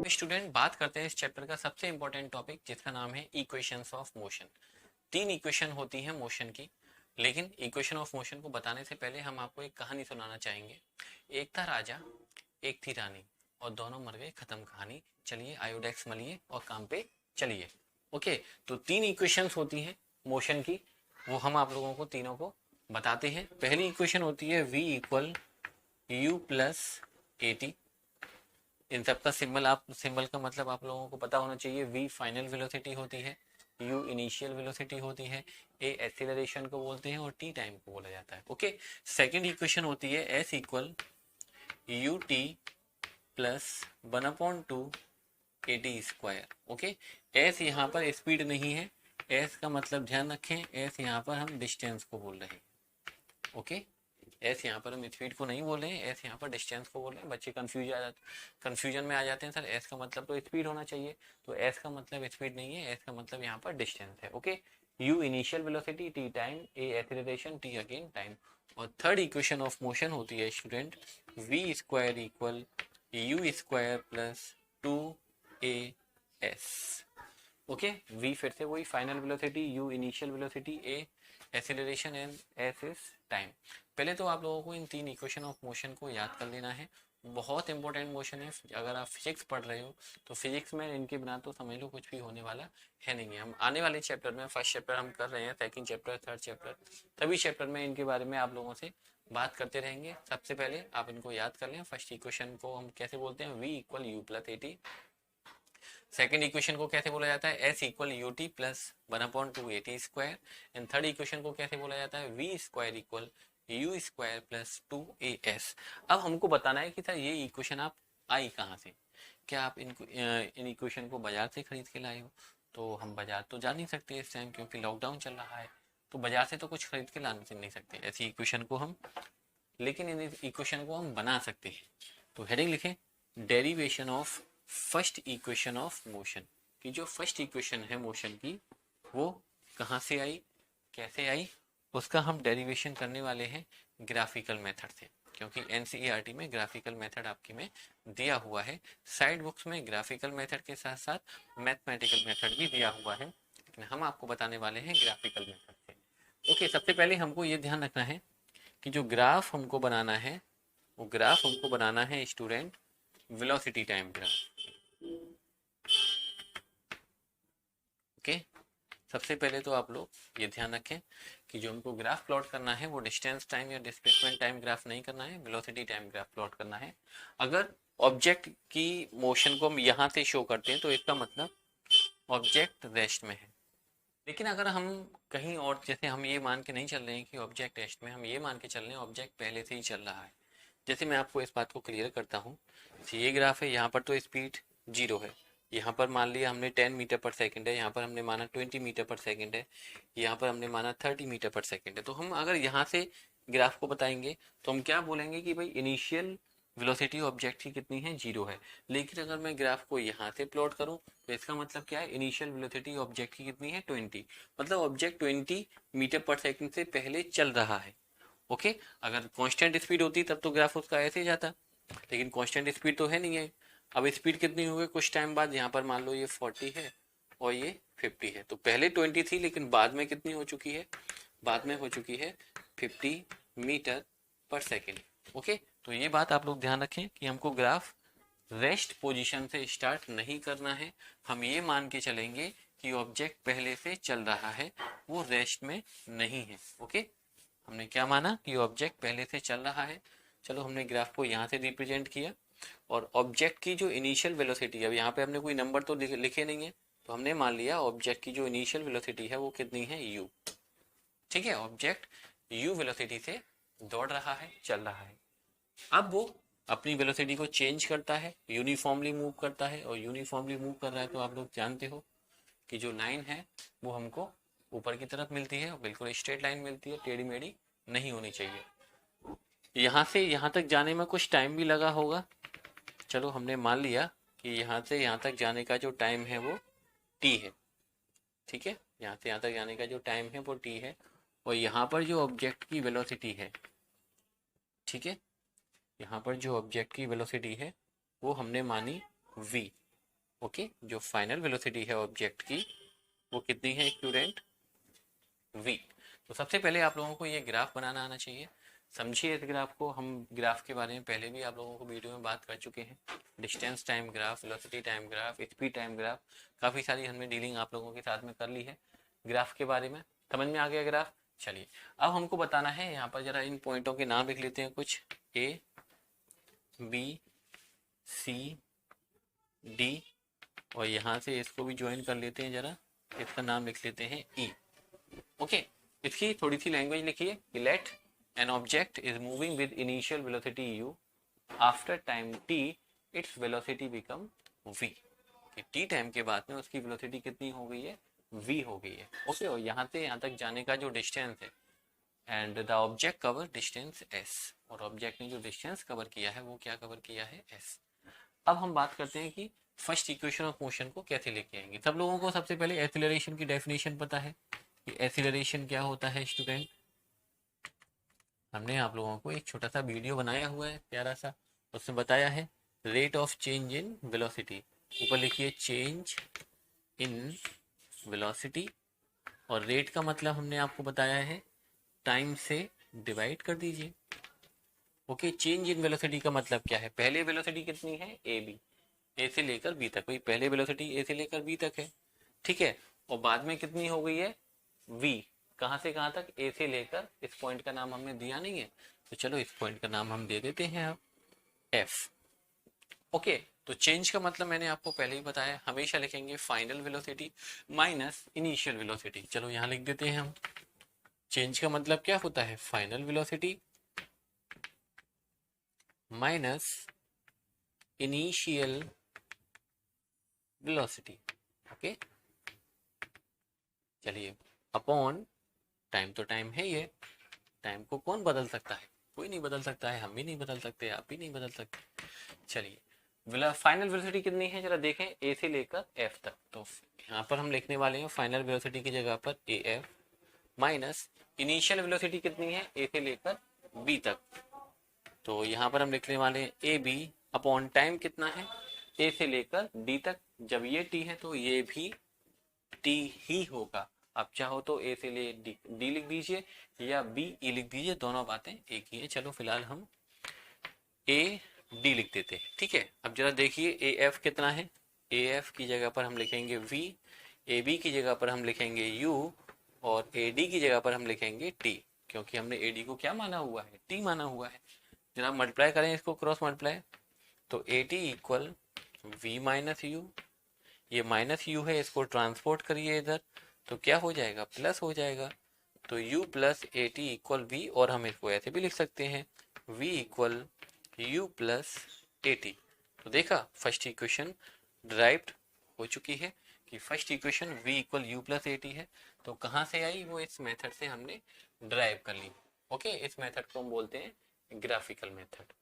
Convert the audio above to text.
Student बात करते हैं इस चैप्टर का सबसे इंपॉर्टेंट टॉपिक जिसका नाम है इक्वेशंस ऑफ मोशन। तीन इक्वेशन होती हैं मोशन की, लेकिन इक्वेशन ऑफ मोशन को बताने से पहले हम आपको एक कहानी सुनाना चाहेंगे। एक था राजा, एक थी रानी और दोनों मर गए, खत्म कहानी। चलिए आयोडेक्स मलिए और काम पे चलिए। ओके, तो तीन इक्वेशंस होती हैं मोशन की, वो हम आप लोगों को तीनों को बताते हैं। पहली इक्वेशन होती है v equal you plus A T. इन सब का सिंबल का मतलब आप लोगों को पता होना चाहिए। v फाइनल वेलोसिटी होती है, u इनिशियल वेलोसिटी होती है, a एक्सीलरेशन को बोलते हैं और t टाइम को बोला जाता है। ओके, सेकंड इक्वेशन होती है s equal U T plus 1/2 A T square. Okay, s यहाँ पर स्पीड नहीं है, s का मतलब ध्यान रखें, s यहाँ पर हम डिस्टेंस को बोल रहे हैं। ओके, एस यहाँ पर हम स्पीड को नहीं बोल रहे हैं, एस यहाँ पर डिस्टेंस को बोल रहे हैं। बच्चे कंफ्यूजन में आ जाते हैं, सर एस का मतलब तो स्पीड होना चाहिए, तो एस का मतलब स्पीड नहीं है, एस का मतलब यहाँ पर डिस्टेंस है। Okay, u initial velocity, t time, a acceleration, t again time. और थर्ड इक्वेशन ऑफ मोशन होती है student v square equal u square plus 2as। Okay, v फिर से वही final velocity, u initial velocity, a acceleration and s is time. पहले तो आप लोगों को इन तीन इक्वेशन ऑफ मोशन को याद कर लेना है, बहुत इंपॉर्टेंट मोशन है। अगर आप फिजिक्स पढ़ रहे हो तो फिजिक्स में इनके बिना तो समझ लो कुछ भी होने वाला है नहीं है। हम आने वाले चैप्टर में, फर्स्ट चैप्टर हम कर रहे हैं, सेकंड चैप्टर, थर्ड चैप्टर, सभी चैप्टर में इनके बारे में आप लोगों से बात करते रहेंगे। सबसे पहले आप इनको याद कर लें। फर्स्ट इक्वेशन को हम कैसे बोलते हैं, v equal you plus A T. Second equation को कैसे बोला जाता है, s equal U T plus 1/2 A T square. And third equation को कैसे बोला जाता है, v square equal u square plus 2as। अब हमको बताना है कि सर ये इक्वेशन आप आई कहाँ से, क्या आप इन इक्वेशन को बाजार से खरीद के लाए हो? तो हम बाजार तो जा नहीं सकते इस टाइम, क्योंकि लॉकडाउन चल रहा है, तो बाजार से तो कुछ खरीद के ला नहीं सकते ऐसी इक्वेशन को हम, लेकिन इन इक्वेशन को हम बना सकते हैं। तो हेडिंग लिखें, derivation of first equation of motion. कि जो फर्स्ट इक्वेशन है मोशन की वो कहाँ से आई, कैसे आई, उसका हम डेरिवेशन करने वाले हैं ग्राफिकल मेथड से, क्योंकि एनसीईआरटी में ग्राफिकल मेथड आपकी में दिया हुआ है। साइड बुक्स में ग्राफिकल मेथड के साथ साथ मैथमेटिकल मेथड भी दिया हुआ है, लेकिन हम आपको बताने वाले हैं ग्राफिकल मेथड से। ओके, सबसे पहले हमको ये ध्यान रखना है कि जो ग्राफ हमको बनाना है, वो ग्राफ हमको बनाना है student velocity time graph. Okay, सबसे पहले तो आप लोग ये ध्यान रखें कि जो हमको ग्राफ प्लॉट करना है वो डिस्टेंस टाइम या डिस्प्लेसमेंट टाइम ग्राफ नहीं करना है, वेलोसिटी टाइम ग्राफ प्लॉट करना है। अगर ऑब्जेक्ट की मोशन को हम यहाँ से शो करते हैं तो इसका मतलब ऑब्जेक्ट रेस्ट में है। लेकिन अगर हम कहीं और, जैसे हम ये मान के नहीं चल रहे हैं कि ऑब्जेक्ट रेस्ट में, हम ये मान के चल रहे हैं ऑब्जेक्ट पहले से ही चल रहा है। जैसे मैं आपको इस बात को क्लियर करता हूँ, ये ग्राफ है, यहाँ पर तो स्पीड 0 है, यहाँ पर मान लिया हमने 10 मीटर पर सेकंड है, यहाँ पर हमने माना 20 मीटर पर सेकंड है, यहाँ पर हमने माना 30 मीटर पर सेकंड है। तो हम अगर यहाँ से ग्राफ को बताएंगे तो हम क्या बोलेंगे कि भाई इनिशियल वेलोसिटी ऑब्जेक्ट की कितनी है, 0 है। लेकिन अगर मैं ग्राफ को यहाँ से प्लॉट करूँ तो इसका मतलब क्या है, इनिशियल वेलोसिटी ऑब्जेक्ट की कितनी है, 20। मतलब ऑब्जेक्ट 20 मीटर पर सेकंड से पहले चल रहा है। ओके, अगर कांस्टेंट स्पीड होती तब तो ग्राफ उसका ऐसे ही जाता, लेकिन कांस्टेंट स्पीड तो है नहीं है। अब स्पीड कितनी हो गई कुछ टाइम बाद, यहाँ पर मान लो ये 40 है और ये 50 है, तो पहले 20 थी लेकिन बाद में कितनी हो चुकी है, बाद में हो चुकी है 50 मीटर पर सेकेंड। ओके, तो ये बात आप लोग ध्यान रखें कि हमको ग्राफ रेस्ट पोजीशन से स्टार्ट नहीं करना है। हम ये मान के चलेंगे कि ऑब्जेक्ट पहले से चल रहा है, वो रेस्ट में नहीं है। ओके, हमने क्या माना कि ऑब्जेक्ट पहले से चल रहा है। चलो, हमने ग्राफ को यहाँ से रिप्रेजेंट किया और ऑब्जेक्ट की जो इनिशियल वेलोसिटी, अब यहाँ पे हमने कोई नंबर तो लिखे नहीं है, तो हमने मान लिया ऑब्जेक्ट की जो इनिशियल वेलोसिटी है वो कितनी है, u। ठीक है, ऑब्जेक्ट u वेलोसिटी से दौड़ रहा है, चल रहा है। अब वो अपनी वेलोसिटी को चेंज करता है, यूनिफॉर्मली मूव करता है, और यूनिफॉर्मली मूव कर रहा है तो आप लोग जानते हो कि जो लाइन है वो हमको ऊपर की तरफ मिलती है, बिल्कुल स्ट्रेट लाइन मिलती है, टेढ़ी मेढ़ी नहीं होनी चाहिए। यहाँ से यहाँ तक जाने में कुछ टाइम भी लगा होगा। चलो, हमने मान लिया कि यहाँ से यहाँ तक जाने का जो टाइम है वो t है। ठीक है, यहाँ से यहाँ तक जाने का जो टाइम है वो t है, और यहाँ पर जो ऑब्जेक्ट की वेलोसिटी है, ठीक है, यहाँ पर जो ऑब्जेक्ट की वेलोसिटी है वो हमने मानी v। ओके, जो फाइनल वेलोसिटी है ऑब्जेक्ट की वो कितनी है स्टूडेंट, v। तो सबसे पहले आप लोगों को ये ग्राफ बनाना आना चाहिए। समझिए इस ग्राफ को, हम ग्राफ के बारे में पहले भी आप लोगों को वीडियो में बात कर चुके हैं। Distance time graph, velocity time graph, speed time graph, काफ़ी सारी हमने डीलिंग आप लोगों के साथ में कर ली है ग्राफ के बारे में। समझ में आ गया ग्राफ। चलिए अब हमको बताना है, यहाँ पर जरा इन पॉइंटों के नाम लिख लेते हैं कुछ, ए बी सी डी, और यहाँ से इसको भी ज्वाइन कर लेते हैं, जरा इसका नाम लिख लेते हैं ई। ओके, इसकी थोड़ी सी लैंग्वेज लिखिए कि let an object is moving with initial velocity u, after time t it's velocity become v। कि t टाइम के बाद में उसकी वेलोसिटी कितनी हो गई है, v हो गई है। ओके, और यहाँ से यहाँ तक जाने का जो डिस्टेंस है, and the object cover distance s, और ऑब्जेक्ट ने जो डिस्टेंस कवर किया है वो क्या कवर किया है, s। अब हम बात करते हैं कि फर्स्ट इक्वेशन ऑफ मोशन को कैसे लेके आएंगे। सब लोगों को सबसे पहले एक्सीलरेशन की डेफिनेशन पता है कि एक्सीलरेशन क्या होता है स्टूडेंट। हमने आप लोगों को एक छोटा सा वीडियो बनाया हुआ है प्यारा सा, उसमें बताया है rate of change in velocity. ऊपर लिखिए चेंज इन वेलोसिटी, और रेट का मतलब हमने आपको बताया है टाइम से डिवाइड कर दीजिए। ओके, चेंज इन वेलोसिटी का मतलब क्या है, पहले वेलोसिटी कितनी है ए बी, ए से लेकर बी तक, भाई पहले वेलोसिटी ए से लेकर बी तक है, ठीक है। और बाद में कितनी हो गई है वी, कहाँ से कहाँ तक, ए से लेकर, इस पॉइंट का नाम हमने दिया नहीं है तो चलो इस पॉइंट का नाम हम दे देते हैं अब एफ। ओके, तो चेंज का मतलब मैंने आपको पहले ही बताया, हमेशा लिखेंगे final velocity minus initial velocity. चलो यहाँ लिख देते हैं हम, चेंज का मतलब क्या होता है, final velocity minus initial velocity. Okay, चलिए अपॉन टाइम, तो टाइम है ये, टाइम को कौन बदल सकता है, कोई नहीं बदल सकता है, हम भी नहीं बदल सकते, आप भी नहीं बदल सकते। चलिए फाइनल वेलोसिटी कितनी है जरा देखें, ए से लेकर एफ तक, तो यहाँ पर हम लिखने वाले हैं फाइनल वेलोसिटी की जगह पर A F minus initial velocity कितनी है, ए से लेकर बी तक, तो यहाँ पर हम लिखने वाले हैं ए बी अपॉन टाइम कितना है, ए से लेकर डी तक। जब ये टी है तो ये भी टी ही होगा। आप चाहो तो ए से ले डी लिख दीजिए या बी ई लिख दीजिए, दोनों बातें एक ही है। चलो फिलहाल हम ए डी लिख देते हैं, ठीक है। अब जरा देखिए ए एफ कितना है, ए एफ की जगह पर हम लिखेंगे वी, ए बी की जगह पर हम लिखेंगे यू, और ए डी की जगह पर हम लिखेंगे टी, क्योंकि हमने ए डी को क्या माना हुआ है, टी माना हुआ है। जरा मल्टीप्लाई करें इसको, क्रॉस मल्टीप्लाई, तो a t equal v minus u, ये माइनस यू है, इसको ट्रांसपोर्ट करिए इधर तो क्या हो जाएगा, प्लस हो जाएगा। तो u प्लस ए टी इक्वल वी, और हम इसको ऐसे भी लिख सकते हैं v equal you plus A t. तो देखा फर्स्ट इक्वेशन ड्राइव्ड हो चुकी है कि first equation v equal you plus A t है। तो कहाँ से आई वो, इस मेथड से हमने ड्राइव कर ली। ओके, इस मेथड को हम बोलते हैं ग्राफिकल मेथड।